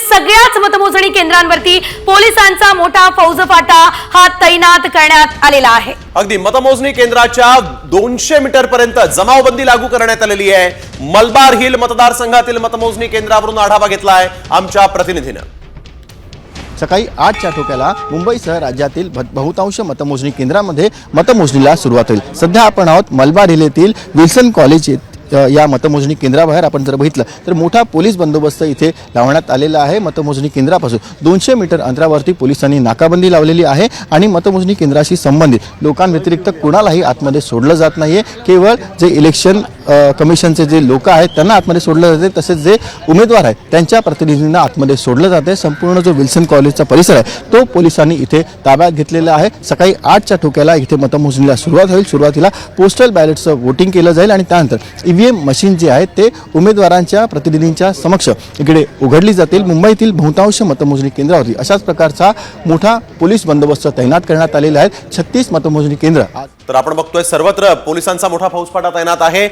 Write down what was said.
सगळ्याच मतमोजणी केंद्रांवरती पोलिसांचा मोठा फौजफाटा हा तैनात करण्यात आलेला आहे। अगदी मतमोजणी केंद्राच्या 200 मीटर पर्यंत जमावबंदी लागू करण्यात आलेली आहे। मलबार हिल मतदारसंघातील मतमोजणी केंद्रावरून आढावा घेतलाय आमच्या प्रतिनिधीने। सकाळी 8च्या ठोक्याला मुंबईसह राज्यातील बहुतांश मतमोजणी केंद्रांमध्ये मतमोजणीला सुरुवात होईल। सध्या आपण आहोत मलबार हिल येथील विल्सन कॉलेज या मतमोजणी केंद्राबाहेर। आपण जर बघितलं तर मोठा पोलीस बंदोबस्त इथे लावण्यात आलेला आहे। मतमोजणी केंद्रापासून 200 मीटर अंतरावरती पोलिसांनी नाकाबंदी लावलेली आहे आणि मतमोजणी केंद्राशी संबंधित लोकांव्यतिरिक्त कोणालाही आतमध्ये सोडलं जात नाहीये। केवळ जे इलेक्शन कमिशनचे जे लोक आहेत त्यांना आतमध्ये सोडलं जाते, तसेच जे उमेदवार आहेत त्यांच्या प्रतिनिधींना आतमध्ये सोडलं जाते। संपूर्ण जो विल्सन कॉलेजचा परिसर आहे तो पोलिसांनी इथे ताब्यात घेतलेला आहे। सकाळी 8च्या ठोक्याला इथे मतमोजणीला सुरुवात होईल। सुरुवातीला पोस्टल बॅलेटचं वोटिंग केलं जाईल आणि त्यानंतर ईव्हीएम मशीन जे आहे ते उमेदवारांच्या प्रतिनिधींच्या समक्ष इकडे उघडली जातील। मुंबईतील बहुतांश मतमोजणी केंद्रावरती अशाच प्रकारचा मोठा पोलीस बंदोबस्त तैनात करण्यात आलेला आहे। 36 मतमोजणी केंद्र तर आपण बघतोय सर्वत्र पोलिसांचा मोठा फौजफाटा तैनात आहे।